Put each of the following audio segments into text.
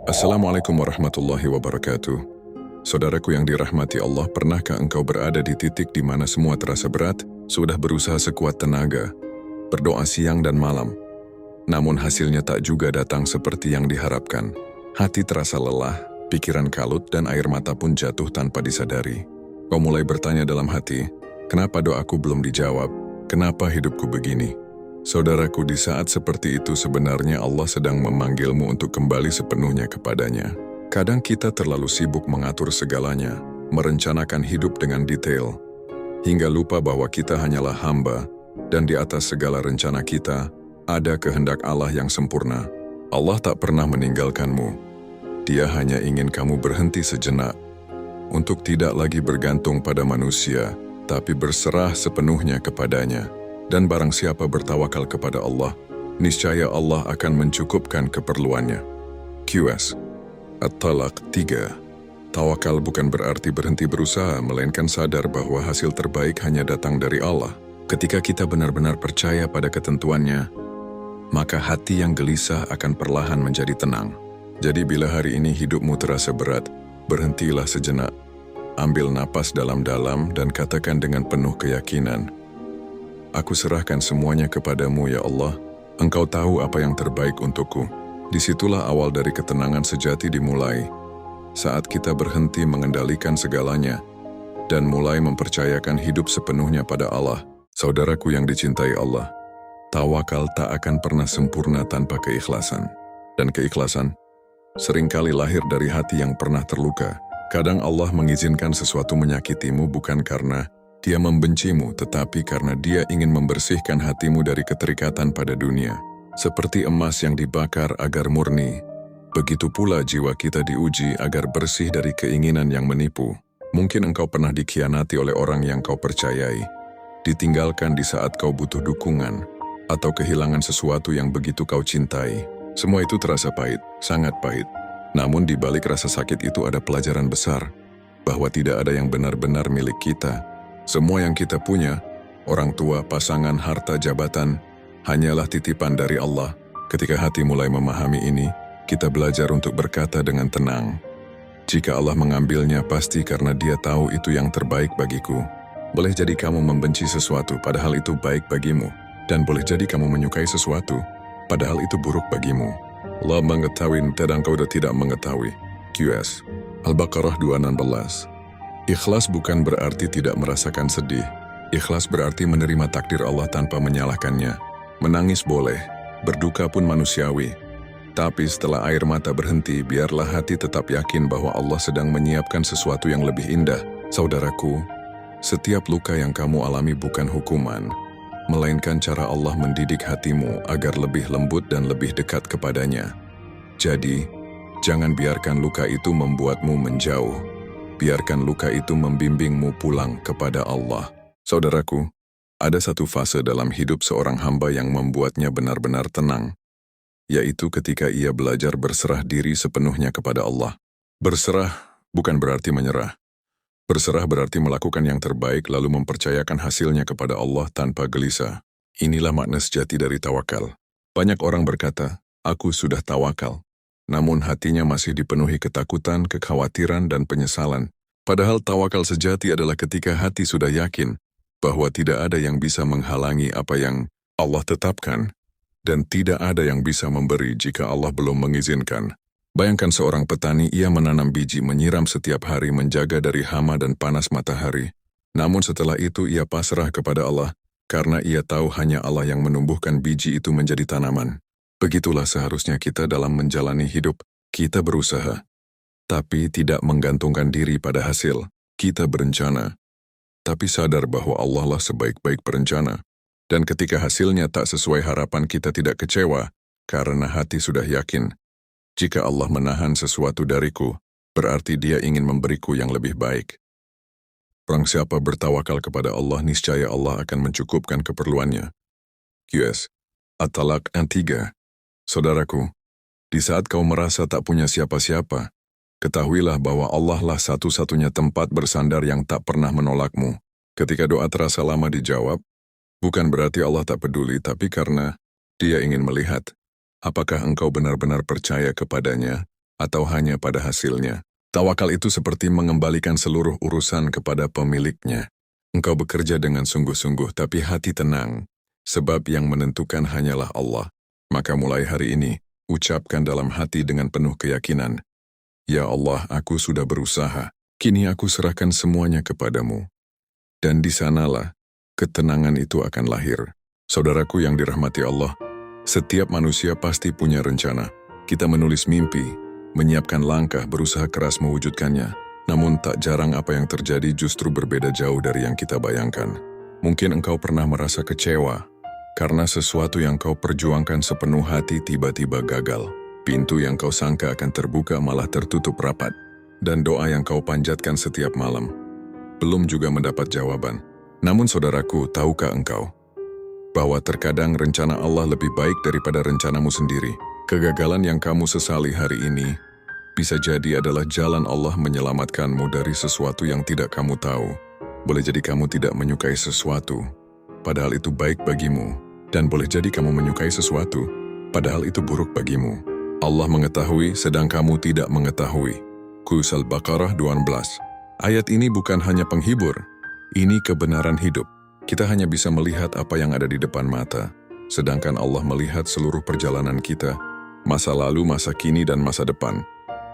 Assalamualaikum warahmatullahi wabarakatuh. Saudaraku yang dirahmati Allah, pernahkah engkau berada di titik di mana semua terasa berat, sudah berusaha sekuat tenaga, berdoa siang dan malam, namun hasilnya tak juga datang seperti yang diharapkan. Hati terasa lelah, pikiran kalut, dan air mata pun jatuh tanpa disadari. Kau mulai bertanya dalam hati, kenapa doaku belum dijawab? Kenapa hidupku begini? Saudaraku, di saat seperti itu sebenarnya Allah sedang memanggilmu untuk kembali sepenuhnya kepadanya. Kadang kita terlalu sibuk mengatur segalanya, merencanakan hidup dengan detail, hingga lupa bahwa kita hanyalah hamba, dan di atas segala rencana kita, ada kehendak Allah yang sempurna. Allah tak pernah meninggalkanmu. Dia hanya ingin kamu berhenti sejenak, untuk tidak lagi bergantung pada manusia, tapi berserah sepenuhnya kepadanya. Dan barang siapa bertawakal kepada Allah, niscaya Allah akan mencukupkan keperluannya. QS At-Talaq 3. Tawakal bukan berarti berhenti berusaha, melainkan sadar bahwa hasil terbaik hanya datang dari Allah. Ketika kita benar-benar percaya pada ketentuannya, maka hati yang gelisah akan perlahan menjadi tenang. Jadi bila hari ini hidupmu terasa berat, berhentilah sejenak. Ambil napas dalam-dalam dan katakan dengan penuh keyakinan, Aku serahkan semuanya kepadamu ya Allah, Engkau tahu apa yang terbaik untukku. Disitulah awal dari ketenangan sejati dimulai, saat kita berhenti mengendalikan segalanya, dan mulai mempercayakan hidup sepenuhnya pada Allah. Saudaraku yang dicintai Allah, tawakal tak akan pernah sempurna tanpa keikhlasan. Dan keikhlasan seringkali lahir dari hati yang pernah terluka. Kadang Allah mengizinkan sesuatu menyakitimu bukan karena Dia membencimu, tetapi karena Dia ingin membersihkan hatimu dari keterikatan pada dunia. Seperti emas yang dibakar agar murni, begitu pula jiwa kita diuji agar bersih dari keinginan yang menipu. Mungkin engkau pernah dikhianati oleh orang yang kau percayai, ditinggalkan di saat kau butuh dukungan, atau kehilangan sesuatu yang begitu kau cintai. Semua itu terasa pahit, sangat pahit. Namun di balik rasa sakit itu ada pelajaran besar, bahwa tidak ada yang benar-benar milik kita. Semua yang kita punya, orang tua, pasangan, harta, jabatan, hanyalah titipan dari Allah. Ketika hati mulai memahami ini, kita belajar untuk berkata dengan tenang, jika Allah mengambilnya pasti karena Dia tahu itu yang terbaik bagiku. Boleh jadi kamu membenci sesuatu, padahal itu baik bagimu. Dan boleh jadi kamu menyukai sesuatu, padahal itu buruk bagimu. Allah mengetahui dan kau tidak mengetahui. QS Al-Baqarah 2:16. Ikhlas bukan berarti tidak merasakan sedih. Ikhlas berarti menerima takdir Allah tanpa menyalahkannya. Menangis boleh, berduka pun manusiawi. Tapi setelah air mata berhenti, biarlah hati tetap yakin bahwa Allah sedang menyiapkan sesuatu yang lebih indah. Saudaraku, setiap luka yang kamu alami bukan hukuman, melainkan cara Allah mendidik hatimu agar lebih lembut dan lebih dekat kepadanya. Jadi, jangan biarkan luka itu membuatmu menjauh. Biarkan luka itu membimbingmu pulang kepada Allah. Saudaraku, ada satu fase dalam hidup seorang hamba yang membuatnya benar-benar tenang, yaitu ketika ia belajar berserah diri sepenuhnya kepada Allah. Berserah bukan berarti menyerah. Berserah berarti melakukan yang terbaik lalu mempercayakan hasilnya kepada Allah tanpa gelisah. Inilah makna sejati dari tawakal. Banyak orang berkata, aku sudah tawakal. Namun hatinya masih dipenuhi ketakutan, kekhawatiran, dan penyesalan. Padahal tawakal sejati adalah ketika hati sudah yakin bahwa tidak ada yang bisa menghalangi apa yang Allah tetapkan, dan tidak ada yang bisa memberi jika Allah belum mengizinkan. Bayangkan seorang petani, ia menanam biji, menyiram setiap hari, menjaga dari hama dan panas matahari. Namun setelah itu ia pasrah kepada Allah, karena ia tahu hanya Allah yang menumbuhkan biji itu menjadi tanaman. Begitulah seharusnya kita dalam menjalani hidup. Kita berusaha, tapi tidak menggantungkan diri pada hasil. Kita berencana, tapi sadar bahwa Allah lah sebaik-baik perencana. Dan ketika hasilnya tak sesuai harapan, kita tidak kecewa, karena hati sudah yakin. Jika Allah menahan sesuatu dariku, berarti Dia ingin memberiku yang lebih baik. Barang siapa bertawakal kepada Allah, niscaya Allah akan mencukupkan keperluannya. QS At-Talaq 3. Saudaraku, di saat kau merasa tak punya siapa-siapa, ketahuilah bahwa Allah lah satu-satunya tempat bersandar yang tak pernah menolakmu. Ketika doa terasa lama dijawab, bukan berarti Allah tak peduli, tapi karena Dia ingin melihat apakah engkau benar-benar percaya kepadanya atau hanya pada hasilnya. Tawakal itu seperti mengembalikan seluruh urusan kepada pemiliknya. Engkau bekerja dengan sungguh-sungguh tapi hati tenang, sebab yang menentukan hanyalah Allah. Maka mulai hari ini, ucapkan dalam hati dengan penuh keyakinan, "Ya Allah, aku sudah berusaha, kini aku serahkan semuanya kepadamu." Dan di sanalah ketenangan itu akan lahir. Saudaraku yang dirahmati Allah, setiap manusia pasti punya rencana. Kita menulis mimpi, menyiapkan langkah, berusaha keras mewujudkannya. Namun tak jarang apa yang terjadi justru berbeda jauh dari yang kita bayangkan. Mungkin engkau pernah merasa kecewa karena sesuatu yang kau perjuangkan sepenuh hati tiba-tiba gagal. Pintu yang kau sangka akan terbuka malah tertutup rapat. Dan doa yang kau panjatkan setiap malam belum juga mendapat jawaban. Namun saudaraku, tahukah engkau bahwa terkadang rencana Allah lebih baik daripada rencanamu sendiri? Kegagalan yang kamu sesali hari ini bisa jadi adalah jalan Allah menyelamatkanmu dari sesuatu yang tidak kamu tahu. Boleh jadi kamu tidak menyukai sesuatu, padahal itu baik bagimu. Dan boleh jadi kamu menyukai sesuatu, padahal itu buruk bagimu. Allah mengetahui sedang kamu tidak mengetahui. Qus Al-Baqarah 12. Ayat ini bukan hanya penghibur, ini kebenaran hidup. Kita hanya bisa melihat apa yang ada di depan mata, sedangkan Allah melihat seluruh perjalanan kita, masa lalu, masa kini, dan masa depan.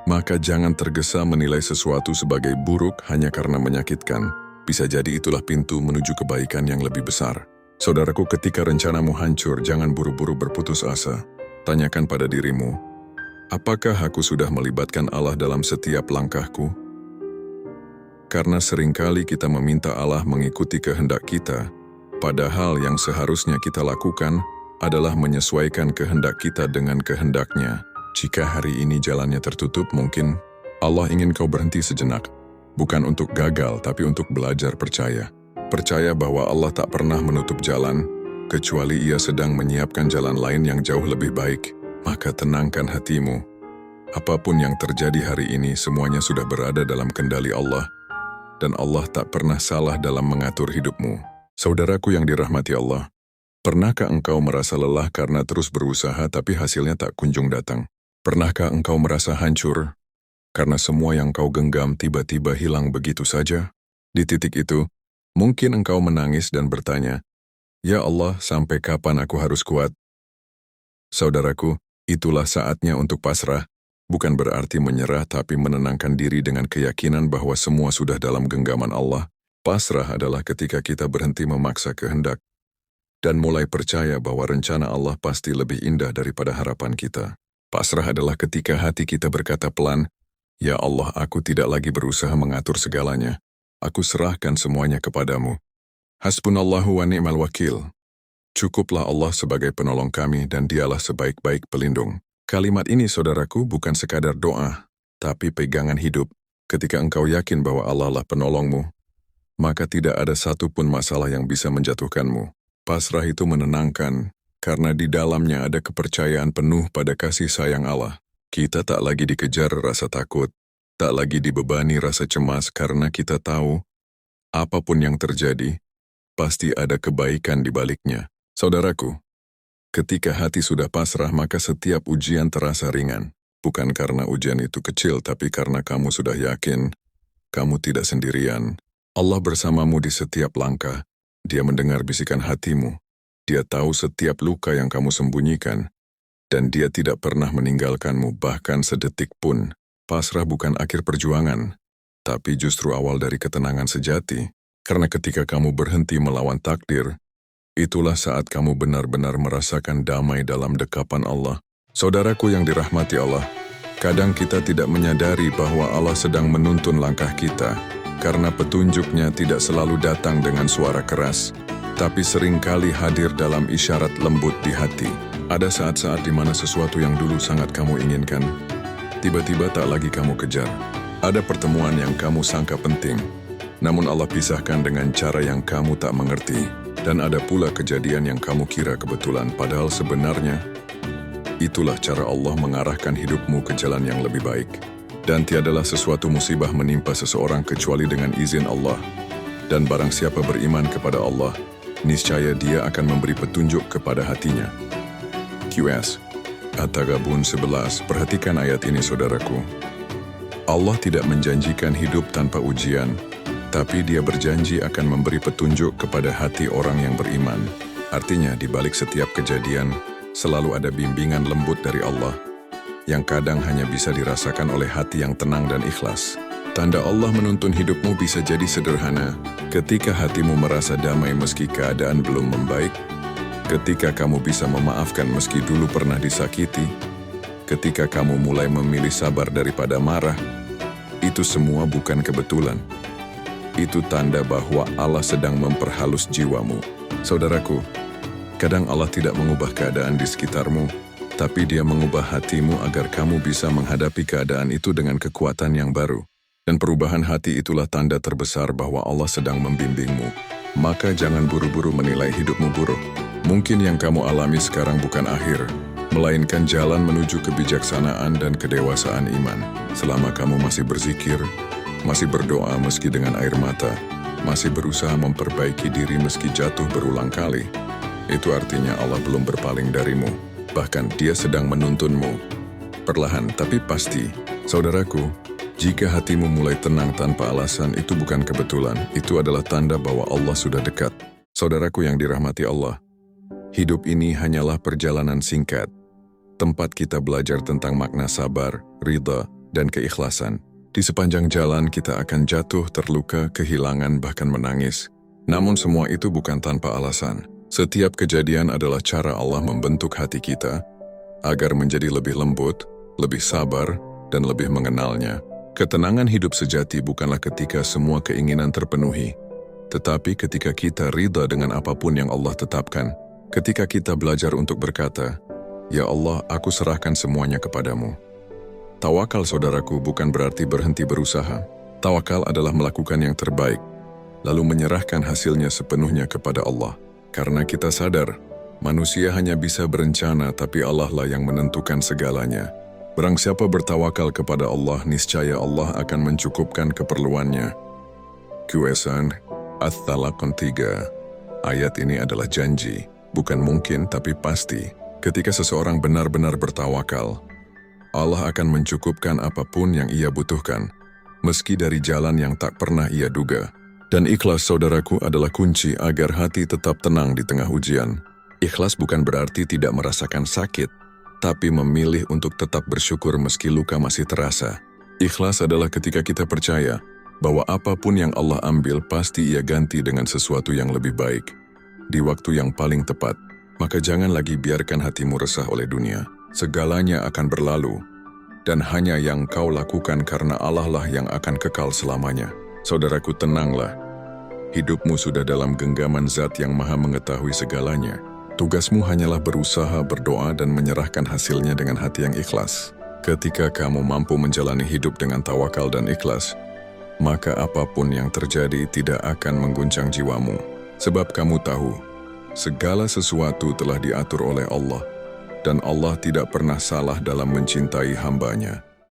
Maka jangan tergesa menilai sesuatu sebagai buruk hanya karena menyakitkan. Bisa jadi itulah pintu menuju kebaikan yang lebih besar. Saudaraku, ketika rencanamu hancur, jangan buru-buru berputus asa. Tanyakan pada dirimu, apakah aku sudah melibatkan Allah dalam setiap langkahku? Karena seringkali kita meminta Allah mengikuti kehendak kita, padahal yang seharusnya kita lakukan adalah menyesuaikan kehendak kita dengan kehendaknya. Jika hari ini jalannya tertutup, mungkin Allah ingin kau berhenti sejenak. Bukan untuk gagal, tapi untuk belajar percaya. Percaya bahwa Allah tak pernah menutup jalan, kecuali Ia sedang menyiapkan jalan lain yang jauh lebih baik. Maka tenangkan hatimu. Apapun yang terjadi hari ini, semuanya sudah berada dalam kendali Allah, dan Allah tak pernah salah dalam mengatur hidupmu. Saudaraku yang dirahmati Allah, pernahkah engkau merasa lelah karena terus berusaha tapi hasilnya tak kunjung datang? Pernahkah engkau merasa hancur karena semua yang kau genggam tiba-tiba hilang begitu saja? Di titik itu, mungkin engkau menangis dan bertanya, "Ya Allah, sampai kapan aku harus kuat?" Saudaraku, itulah saatnya untuk pasrah. Bukan berarti menyerah, tapi menenangkan diri dengan keyakinan bahwa semua sudah dalam genggaman Allah. Pasrah adalah ketika kita berhenti memaksa kehendak dan mulai percaya bahwa rencana Allah pasti lebih indah daripada harapan kita. Pasrah adalah ketika hati kita berkata pelan, "Ya Allah, aku tidak lagi berusaha mengatur segalanya. Aku serahkan semuanya kepadamu. Hasbunallahu wa ni'mal wakil." Cukuplah Allah sebagai penolong kami dan Dialah sebaik-baik pelindung. Kalimat ini, saudaraku, bukan sekadar doa, tapi pegangan hidup. Ketika engkau yakin bahwa Allah lah penolongmu, maka tidak ada satupun masalah yang bisa menjatuhkanmu. Pasrah itu menenangkan, karena di dalamnya ada kepercayaan penuh pada kasih sayang Allah. Kita tak lagi dikejar rasa takut, tak lagi dibebani rasa cemas karena kita tahu, apapun yang terjadi, pasti ada kebaikan di baliknya. Saudaraku, ketika hati sudah pasrah, maka setiap ujian terasa ringan. Bukan karena ujian itu kecil, tapi karena kamu sudah yakin, kamu tidak sendirian. Allah bersamamu di setiap langkah. Dia mendengar bisikan hatimu. Dia tahu setiap luka yang kamu sembunyikan. Dan Dia tidak pernah meninggalkanmu bahkan sedetik pun. Pasrah bukan akhir perjuangan, tapi justru awal dari ketenangan sejati. Karena ketika kamu berhenti melawan takdir, itulah saat kamu benar-benar merasakan damai dalam dekapan Allah. Saudaraku yang dirahmati Allah, kadang kita tidak menyadari bahwa Allah sedang menuntun langkah kita, karena petunjuknya tidak selalu datang dengan suara keras, tapi seringkali hadir dalam isyarat lembut di hati. Ada saat-saat di mana sesuatu yang dulu sangat kamu inginkan, tiba-tiba tak lagi kamu kejar. Ada pertemuan yang kamu sangka penting, namun Allah pisahkan dengan cara yang kamu tak mengerti. Dan ada pula kejadian yang kamu kira kebetulan, padahal sebenarnya itulah cara Allah mengarahkan hidupmu ke jalan yang lebih baik. Dan tiadalah sesuatu musibah menimpa seseorang kecuali dengan izin Allah. Dan barang siapa beriman kepada Allah, niscaya Dia akan memberi petunjuk kepada hatinya. QS. At-Taghabun 11, perhatikan ayat ini saudaraku. Allah tidak menjanjikan hidup tanpa ujian, tapi Dia berjanji akan memberi petunjuk kepada hati orang yang beriman. Artinya, di balik setiap kejadian, selalu ada bimbingan lembut dari Allah, yang kadang hanya bisa dirasakan oleh hati yang tenang dan ikhlas. Tanda Allah menuntun hidupmu bisa jadi sederhana, ketika hatimu merasa damai meski keadaan belum membaik, ketika kamu bisa memaafkan meski dulu pernah disakiti, ketika kamu mulai memilih sabar daripada marah. Itu semua bukan kebetulan. Itu tanda bahwa Allah sedang memperhalus jiwamu. Saudaraku, kadang Allah tidak mengubah keadaan di sekitarmu, tapi Dia mengubah hatimu agar kamu bisa menghadapi keadaan itu dengan kekuatan yang baru. Dan perubahan hati itulah tanda terbesar bahwa Allah sedang membimbingmu. Maka jangan buru-buru menilai hidupmu buruk. Mungkin yang kamu alami sekarang bukan akhir, melainkan jalan menuju kebijaksanaan dan kedewasaan iman. Selama kamu masih berzikir, masih berdoa meski dengan air mata, masih berusaha memperbaiki diri meski jatuh berulang kali, itu artinya Allah belum berpaling darimu. Bahkan Dia sedang menuntunmu. Perlahan tapi pasti, saudaraku, jika hatimu mulai tenang tanpa alasan, itu bukan kebetulan. Itu adalah tanda bahwa Allah sudah dekat. Saudaraku yang dirahmati Allah, hidup ini hanyalah perjalanan singkat, tempat kita belajar tentang makna sabar, ridha, dan keikhlasan. Di sepanjang jalan kita akan jatuh, terluka, kehilangan, bahkan menangis. Namun semua itu bukan tanpa alasan. Setiap kejadian adalah cara Allah membentuk hati kita agar menjadi lebih lembut, lebih sabar, dan lebih mengenalnya. Ketenangan hidup sejati bukanlah ketika semua keinginan terpenuhi, tetapi ketika kita ridha dengan apapun yang Allah tetapkan. Ketika kita belajar untuk berkata, "Ya Allah, aku serahkan semuanya kepadamu." Tawakal, saudaraku, bukan berarti berhenti berusaha. Tawakal adalah melakukan yang terbaik, lalu menyerahkan hasilnya sepenuhnya kepada Allah. Karena kita sadar, manusia hanya bisa berencana, tapi Allah lah yang menentukan segalanya. Barang siapa bertawakal kepada Allah, niscaya Allah akan mencukupkan keperluannya. Kesan At-Talaq 3. Ayat ini adalah janji, bukan mungkin tapi pasti. Ketika seseorang benar-benar bertawakal, Allah akan mencukupkan apapun yang ia butuhkan, meski dari jalan yang tak pernah ia duga. Dan ikhlas, saudaraku, adalah kunci agar hati tetap tenang di tengah ujian. Ikhlas bukan berarti tidak merasakan sakit, tapi memilih untuk tetap bersyukur meski luka masih terasa. Ikhlas adalah ketika kita percaya bahwa apapun yang Allah ambil pasti Ia ganti dengan sesuatu yang lebih baik, di waktu yang paling tepat. Maka jangan lagi biarkan hatimu resah oleh dunia. Segalanya akan berlalu, dan hanya yang kau lakukan karena Allah lah yang akan kekal selamanya. Saudaraku, tenanglah. Hidupmu sudah dalam genggaman Zat yang Maha mengetahui segalanya. Tugasmu hanyalah berusaha, berdoa, dan menyerahkan hasilnya dengan hati yang ikhlas. Ketika kamu mampu menjalani hidup dengan tawakal dan ikhlas, maka apapun yang terjadi tidak akan mengguncang jiwamu. Sebab kamu tahu, segala sesuatu telah diatur oleh Allah, dan Allah tidak pernah salah dalam mencintai hamba-Nya.